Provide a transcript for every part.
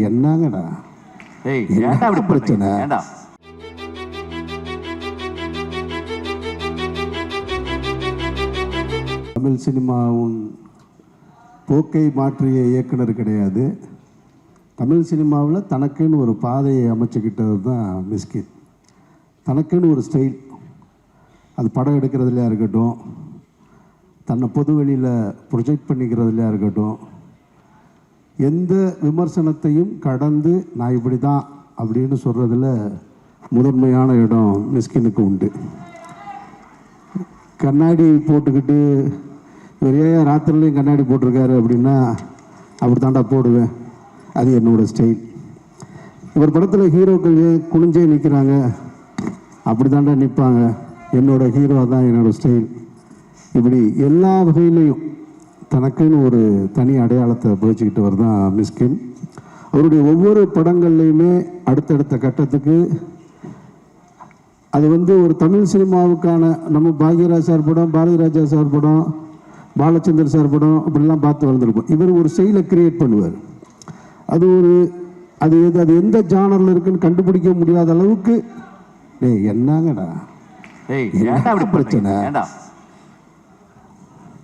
என்னங்கடா என்ன பிரச்சனை? தமிழ் சினிமாவின் போக்கை மாற்றிய இயக்குனர் கிடையாது. தமிழ் சினிமாவில் தனக்குன்னு ஒரு பாதையை அமைச்சுக்கிட்டது தான் மிஸ்கின். தனக்குன்னு ஒரு ஸ்டைல், அது படம் எடுக்கிறதுலையா இருக்கட்டும், தன்னை பொது வெளியில் ப்ரொஜெக்ட் பண்ணிக்கிறதுலையா இருக்கட்டும், எந்த விமர்சனத்தையும் கடந்து நான் இப்படி தான் அப்படின்னு சொல்கிறதுல முதன்மையான இடம் மிஸ்கினுக்கு உண்டு. கண்ணாடி போட்டுக்கிட்டு இவர் ஏன் ராத்திரிலையும் கண்ணாடி போட்டிருக்காரு அப்படின்னா அப்படி தாண்டா போடுவேன், அது என்னோடய ஸ்டைல். இவர் படத்தில் ஹீரோக்கள் ஏன் குனிஞ்சே நிற்கிறாங்க, அப்படி தாண்டா நிற்பாங்க, என்னோடய ஹீரோ தான் என்னோடய ஸ்டைல். இப்படி எல்லா வகையிலையும் தனக்குன்னு ஒரு தனி அடையாளத்தை போச்சுக்கிட்டவர் தான் மிஸ்கின். அவருடைய ஒவ்வொரு படங்கள்லையுமே அடுத்தடுத்த கட்டத்துக்கு அது ஒரு தமிழ் சினிமாவுக்கான நம்ம பாக்யராஜ் சார் படம், பாரதி ராஜா சார் படம், பாலச்சந்தர் சார் படம் அப்படிலாம் பார்த்து வளர்ந்துருப்போம். இவர் ஒரு ஸ்டைலை கிரியேட் பண்ணுவார். அது எந்த ஜானரில் இருக்குன்னு கண்டுபிடிக்க முடியாத அளவுக்கு என்னங்கடா பிரச்சனை,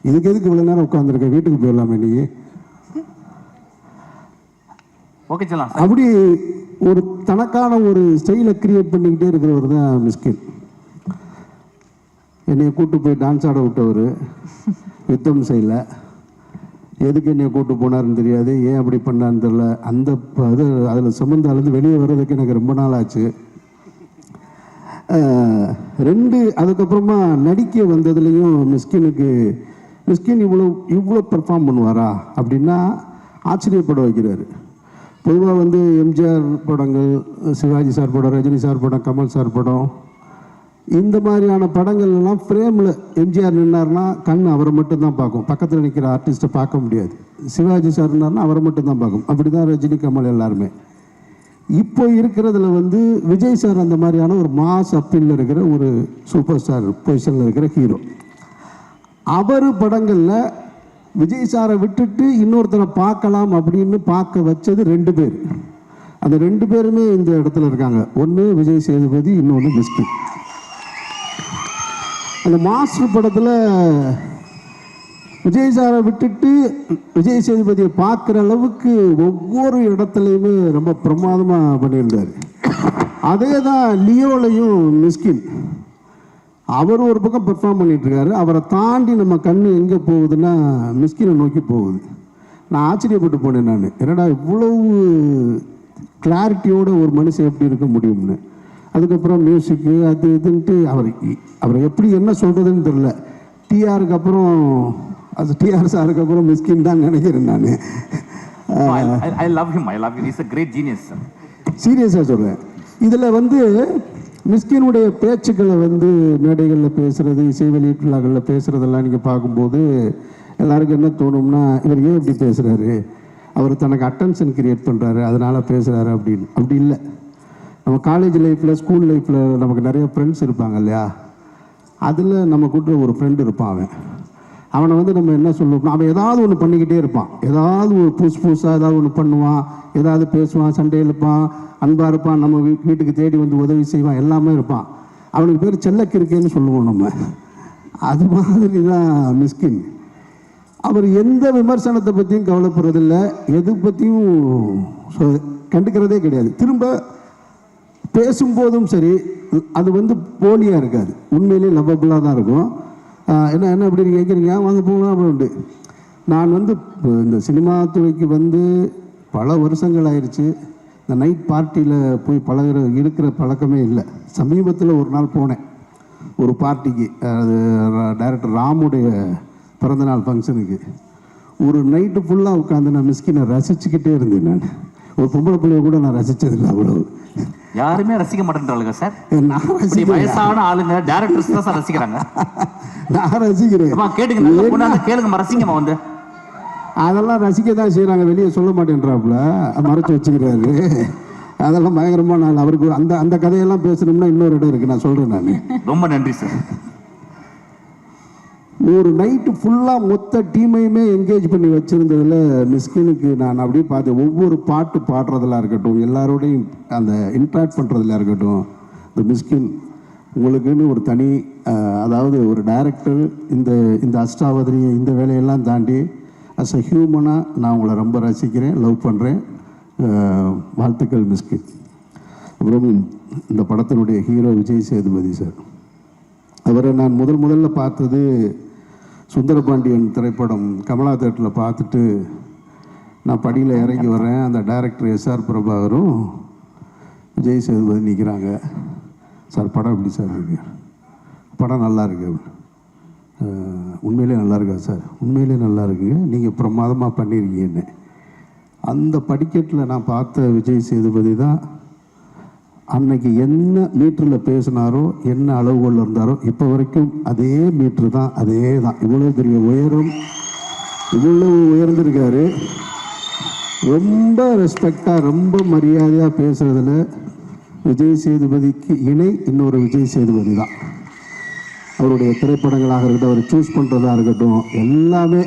இதுக்கு எதுக்கு இவ்வளோ நேரம் உட்காந்துருக்க, வீட்டுக்கு போயிடலாமே நீ. அப்படி ஒரு தனக்கான ஒரு ஸ்டைலை கிரியேட் பண்ணிக்கிட்டே இருக்கிறவர் தான் மிஸ்கின். என்னைய கூட்டு போய் டான்ஸ் ஆட விட்டவர், யுத்தம் செய்யல, எதுக்கு என்னைய கூட்டு போனார்னு தெரியாது, ஏன் அப்படி பண்ணான்னு தெரியல. அந்த அதில் சம்மந்தாலேருந்து வெளியே வர்றதுக்கு எனக்கு ரொம்ப நாள் ஆச்சு. அதுக்கப்புறமா நடிக்க வந்ததுலேயும் மிஸ்கின் இவ்வளோ பெர்ஃபார்ம் பண்ணுவாரா அப்படின்னா ஆச்சரியப்பட வைக்கிறாரு. பொதுவாக எம்ஜிஆர் படங்கள், சிவாஜி சார் படம், ரஜினி சார் படம், கமல் சார் படம், இந்த மாதிரியான படங்கள்லாம் ஃப்ரேமில் எம்ஜிஆர் நின்னார்னா கண் அவரை மட்டும்தான் பார்க்கும், பக்கத்தில் நிற்கிற ஆர்டிஸ்ட்டை பார்க்க முடியாது. சிவாஜி சார் நின்னார்னா அவரை மட்டும்தான் பார்க்கும். அப்படி தான் ரஜினி, கமல் எல்லாருமே. இப்போ இருக்கிறதுல விஜய் சார் அந்த மாதிரியான ஒரு மாஸ் அப்பீலில் இருக்கிற ஒரு சூப்பர் ஸ்டார் பொசிஷனில் இருக்கிற ஹீரோ. அவர் படங்களில் விஜய் சாரை விட்டுட்டு இன்னொருத்தரை பார்க்கலாம் அப்படின்னு பார்க்க வச்சது 2 பேர். அந்த 2 பேருமே இந்த இடத்துல இருக்காங்க. ஒன்று விஜய் சேதுபதி, இன்னொன்று மிஸ்கின். அந்த மாஸ்டர் படத்தில் விஜய் சாரை விட்டுட்டு விஜய் சேதுபதியை பார்க்குற அளவுக்கு ஒவ்வொரு இடத்துலையுமே ரொம்ப பிரமாதமாக பண்ணியிருந்தார். அதே தான் லியோலையும் மிஸ்கின். அவர் ஒரு பக்கம் பெர்ஃபார்ம் பண்ணிகிட்ருக்காரு, அவரை தாண்டி நம்ம கண் எங்கே போகுதுன்னா மிஸ்கினை நோக்கி போகுது. நான் ஆச்சரியப்பட்டு போனேன். நான் என்னடா இவ்வளவு கிளாரிட்டியோட ஒரு மனுஷன் எப்படி இருக்க முடியும்னு. அதுக்கப்புறம் மியூசிக்கு அது இதுன்ட்டு அவரை எப்படி என்ன சொல்கிறதுன்னு தெரில. டிஆருக்கு அப்புறம் டிஆர் சாருக்கு அப்புறம் மிஸ்கின் தான் நினைக்கிறேன் நான். சீரியஸாக சொல்கிறேன். இதில் மிஸ்கினுடைய பேச்சுக்களை மேடைகளில் பேசுகிறது, இசை வெளியீட்டு விழாக்களில் பேசுகிறதெல்லாம் நீங்கள் பார்க்கும்போது எல்லாருக்கும் என்ன தோணும்னா, இவர் ஏன் இப்படி பேசுகிறாரு, அவர் தனக்கு அட்டென்ஷன் கிரியேட் பண்ணுறாரு அதனால் பேசுகிறாரு அப்படின்னு. அப்படி இல்லை. நம்ம காலேஜ் லைஃப்பில், ஸ்கூல் லைஃப்பில் நமக்கு நிறைய ஃப்ரெண்ட்ஸ் இருப்பாங்க இல்லையா, அதில் நம்ம கூட ஒரு ஃப்ரெண்டு இருப்பான். அவனை நம்ம என்ன சொல்லுவோம், அவன் ஏதாவது ஒன்று பண்ணிக்கிட்டே இருப்பான், ஏதாவது ஒரு புதுசாக ஏதாவது ஒன்று பண்ணுவான், ஏதாவது பேசுவான், சண்டை இழுப்பான், அன்பாக இருப்பான், நம்ம வீட்டுக்கு தேடி உதவி செய்வான், எல்லாமே இருப்பான். அவனுக்கு பேர் செல்லக்கிருக்கேன்னு சொல்லுவோம் நம்ம. அது மாதிரி தான் மிஸ்கின். அவர் எந்த விமர்சனத்தை பற்றியும் கவலைப்படுறதில்லை, எது பற்றியும் கண்டுக்கிறதே கிடையாது. திரும்ப பேசும்போதும் சரி, அது போலியாக இருக்காது, உண்மையிலேயே லவ்வபுளாக தான் இருக்கும். என்ன அப்படி நீங்கள் கேட்குறீங்க, வாங்க போகலாம் அப்படின்ட்டு. நான் இந்த சினிமா துறைக்கு பல வருஷங்கள் ஆயிடுச்சு. இந்த நைட் பார்ட்டியில் போய் இருக்கிற பழக்கமே இல்லை. சமீபத்தில் ஒரு நாள் போனேன் ஒரு பார்ட்டிக்கு, அது டைரக்டர் ராமுடைய பிறந்தநாள் ஃபங்க்ஷனுக்கு. ஒரு நைட்டு ஃபுல்லாக உட்காந்து நான் மிஸ்கினை ரசிச்சுக்கிட்டே இருந்தேன். நான் ஒரு பொம்பளை பிள்ளைய கூட நான் ரசித்ததில்லை அவ்வளவு. யாருமே ரசிக்க மாட்டேன்றாங்க சார். நான் வயசான ஆளுங்க டைரக்டர்ஸ் தான் சார் ரசிக்கிறாங்க. நான் ரசிக்கிறேன். கேளுங்க ரசிங்கம்மா. அதெல்லாம் ரசிக்க தான் செய்கிறாங்க, வெளியே சொல்ல மாட்டேன்றாப்புல, மறைச்சு வச்சுக்கிறாரு. அதெல்லாம் பயங்கரமாக நான் அவருக்கு அந்த கதையெல்லாம் பேசணும்னா இன்னொரு இடம் இருக்குது, நான் சொல்கிறேன். நான் ரொம்ப நன்றி சார். ஒரு நைட்டு ஃபுல்லாக மொத்த டீமையுமே என்கேஜ் பண்ணி வச்சுருந்ததில் மிஸ்கினுக்கு நான் அப்படியே பார்த்தேன். ஒவ்வொரு பாட்டு பாடுறதுல இருக்கட்டும், எல்லாரோடையும் அந்த இன்ட்ராக்ட் பண்ணுறதுல இருக்கட்டும், இந்த மிஸ்கின் உங்களுக்குன்னு ஒரு தனி அதாவது ஒரு டைரக்டர் இந்த அஷ்டாவதிரி இந்த வேலையெல்லாம் தாண்டி அஸ் அ ஹியூமனாக நான் உங்களை ரொம்ப ரசிக்கிறேன், லவ் பண்ணுறேன். வாழ்த்துக்கள் மிஸ்கின். அப்புறம் இந்த படத்தினுடைய ஹீரோ விஜய் சேதுபதி சார், அவரை நான் முதல்ல பார்த்தது சுந்தரபாண்டியன் திரைப்படம் கமலா தேட்டரில் பார்த்துட்டு நான் படியில் இறங்கி வரேன். அந்த டைரக்டர் எஸ்ஆர் பிரபாகரும் விஜய் சேதுபதி நிற்கிறாங்க. சார் படம் எப்படி சார் இருக்கு? படம் நல்லா இருக்கு. உண்மையிலே நல்லா இருக்கா சார்? உண்மையிலே நல்லா இருக்குங்க, நீங்கள் பிரமாதமாக பண்ணியிருக்கீங்கன்னு. அந்த படிக்கட்டில் நான் பார்த்த விஜய் சேதுபதி தான் அன்னைக்கு என்ன மீட்டரில் பேசினாரோ, என்ன அளவுகோல் இருந்தாரோ, இப்போ வரைக்கும் அதே மீட்ரு தான், அதே தான். இவ்வளோ பெரிய உயரம், இவ்வளவு உயர்ந்திருக்காரு. ரொம்ப ரெஸ்பெக்டாக, ரொம்ப மரியாதையாக பேசுகிறதுல விஜய் சேதுபதிக்கு இணை இன்னொரு விஜய் சேதுபதி தான். அவருடைய திரைப்படங்களாக இருக்கட்டும், அவர் சூஸ் பண்ணுறதா இருக்கட்டும், எல்லாமே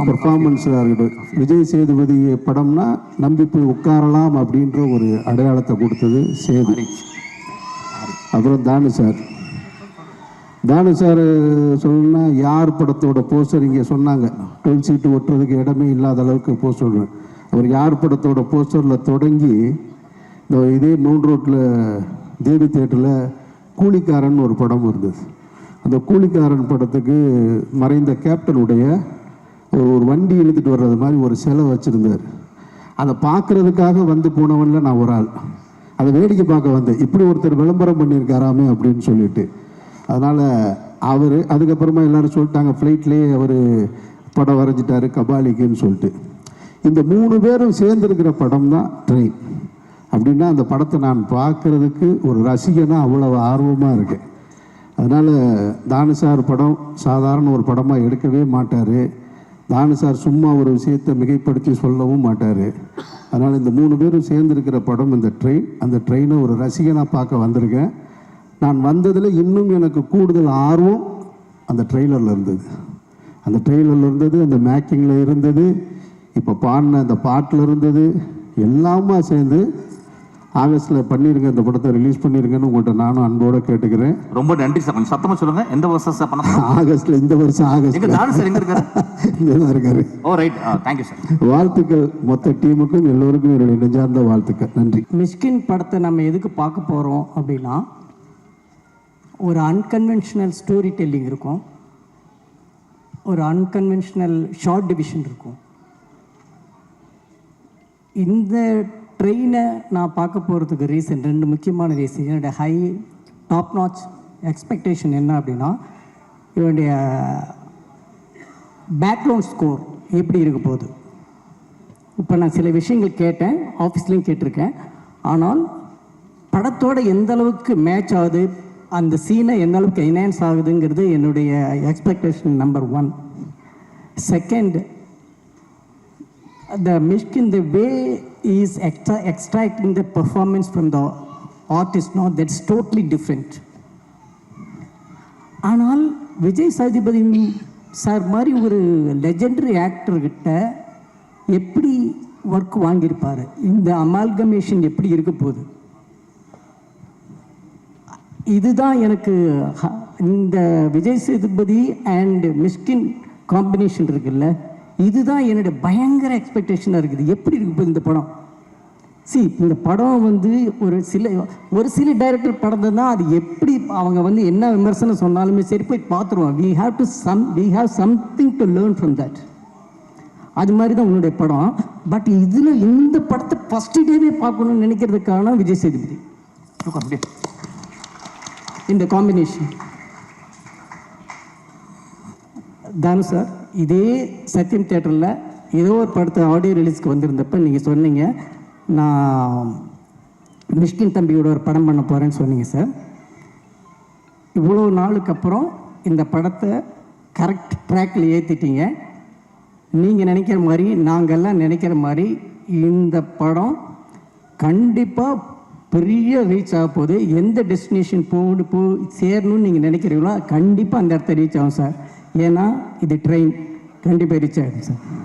பர்ஃபார்மன்ஸாக இருக்கட்டும். விஜய் சேதுபதி படம்னா நம்பி போய் உட்காரலாம் அப்படின்ற ஒரு அடையாளத்தை கொடுத்தது சேது. அப்புறம் தானு சார் சொல்லணும்னா யார் படத்தோட போஸ்டர் இங்கே சொன்னாங்க, 12 சீட்டு ஒட்டுறதுக்கு இடமே இல்லாத அளவுக்கு போஸ்டர். அவர் யார் படத்தோட போஸ்டரில் தொடங்கி இந்த இதே மவுண்ட் ரோட்டில் தேவி தேட்டரில் கூலிக்காரன் ஒரு படம் இருந்தது. அந்த கூலிக்காரன் படத்துக்கு மறைந்த கேப்டனுடைய ஒரு வண்டி இழுத்துட்டு வர்றது மாதிரி ஒரு சிலை வச்சுருந்தார். அதை பார்க்குறதுக்காக வந்து போனவன்ல நான் ஒரு ஆள், அதை வேடிக்கை பார்க்க வந்தேன். இப்படி ஒருத்தர் விளம்பரம் பண்ணியிருக்காராமே அப்படின்னு சொல்லிட்டு. அதனால் அவர் அதுக்கப்புறமா எல்லோரும் சொல்லிட்டாங்க, ஃப்ளைட்லேயே அவர் படம் வரைஞ்சிட்டாரு கபாலிக்குன்னு சொல்லிட்டு. இந்த 3 பேரும் சேர்ந்துருக்கிற படம் தான் ட்ரெயின். அப்படின்னா அந்த படத்தை நான் பார்க்குறதுக்கு ஒரு ரசிகனாக அவ்வளவு ஆர்வமாக இருக்கேன். அதனால் தானு சார் படம் சாதாரண ஒரு படமாக எடுக்கவே மாட்டார். தானு சார் சும்மா ஒரு விஷயத்தை மிகைப்படுத்தி சொல்லவும் மாட்டார். அதனால் இந்த 3 பேரும் சேர்ந்துருக்கிற படம் இந்த ட்ரெயின். அந்த ட்ரெயினை ஒரு ரசிகனாக பார்க்க வந்திருக்கேன். நான் வந்ததில் இன்னும் எனக்கு கூடுதல் ஆர்வம் அந்த ட்ரெய்லரில் இருந்தது. அந்த மேக்கிங்கில் இருந்தது, இப்போ பாடின அந்த பாட்டில் இருந்தது, எல்லாமே சேர்ந்து ஆகஸ்ட்டில் பண்ணிருங்க, இந்த படத்தை ரிலீஸ் பண்ணிருங்கன்னு உங்கள்கிட்ட நானும் அன்போடு கேட்டுக்கிறேன். ரொம்ப நன்றி சார். கொஞ்சம் சத்தமாக சொல்லுங்க, எந்த வருஷம் சார் பண்ண? ஆகஸ்ட்டில், இந்த வருஷம் ஆகஸ்ட். சார் எங்க இருக்காரு? இங்கே தான் இருக்காரு. ஓ ரைட், தேங்க்யூ சார். வாழ்த்துக்கள் மொத்த டீமுக்கும் எல்லோருக்கும் என்னுடைய நெஞ்சார்ந்த வாழ்த்துக்கள். நன்றி. மிஸ்கின் படத்தை நம்ம எதுக்கு பார்க்க போகிறோம் அப்படின்னா, ஒரு அன்கன்வென்ஷனல் ஸ்டோரி டெல்லிங் இருக்கும், ஒரு அன்கன்வென்ஷனல் ஷார்ட் டிவிஷன் இருக்கும். இந்த ட்ரெயினை நான் பார்க்க போகிறதுக்கு ரீசன் 2 முக்கியமான ரீசன். என்னுடைய ஹை டாப் நாச் எக்ஸ்பெக்டேஷன் என்ன அப்படின்னா, இவனுடைய பேக்ரவுண்ட் ஸ்கோர் எப்படி இருக்க போகுது. இப்போ நான் சில விஷயங்கள் கேட்டேன், ஆஃபீஸ்லேயும் கேட்டிருக்கேன். ஆனால் படத்தோட எந்த அளவுக்கு மேட்ச் ஆகுது, அந்த சீனை எந்த அளவுக்கு என்ஹான்ஸ் ஆகுதுங்கிறது என்னுடைய expectation number 1. Second, the Mishkin, the way he is extracting the performance from the artist, no, that's totally different. ஆனால் விஜய் சேதுபதி சார் மாதிரி ஒரு லெஜெண்டரி ஆக்டர்கிட்ட எப்படி ஒர்க் வாங்கியிருப்பார், இந்த அமால்கமேஷன் எப்படி இருக்க போகுது, இதுதான் எனக்கு இந்த விஜய் சேதுபதி அண்ட் மிஷ்கின் காம்பினேஷன் இருக்குல்ல, இதுதான் என்னுடைய பயங்கர எக்ஸ்பெக்டேஷனாக இருக்குது. எப்படி இருக்கு போகுது இந்த படம். இந்த படம் வந்து ஒரு சில டைரக்டர் படம் தான், அது எப்படி அவங்க வந்து என்ன விமர்சனம் சொன்னாலுமே சரி போய் பார்த்துருவோம். we have something to learn from that. அது மாதிரி தான் உன்னுடைய படம். பட் இதில் இந்த படத்தை ஃபர்ஸ்ட் டேவே பார்க்கணும்னு நினைக்கிறதுக்கான விஜய் சேதுபதி இந்த காம்பினேஷன். தானு சார் இதே சத்யம் தியேட்டரில் ஏதோ ஒரு படத்தை ஆடியோ ரிலீஸ்க்கு வந்திருந்தப்ப நீங்கள் சொன்னீங்க, நான் மிஷ்கின் தம்பியோட ஒரு படம் பண்ண போகிறேன்னு சொன்னீங்க சார். இவ்வளோ நாளுக்கு அப்புறம் இந்த படத்தை கரெக்ட் ட்ராக்கில் ஏற்றிட்டீங்க. நீங்கள் நினைக்கிற மாதிரி, நாங்கள்லாம் நினைக்கிற மாதிரி இந்த படம் கண்டிப்பாக பெரிய ரீச் ஆக போகுது. எந்த டெஸ்டினேஷன் போய் சேரணும்னு நீங்கள் நினைக்கிறீங்களோ கண்டிப்பாக அந்த இடத்த ரீச் ஆகும் சார். ஏன்னா இது ட்ரெயின் கண்டிப்பாக ரீச் ஆகிடும் சார்.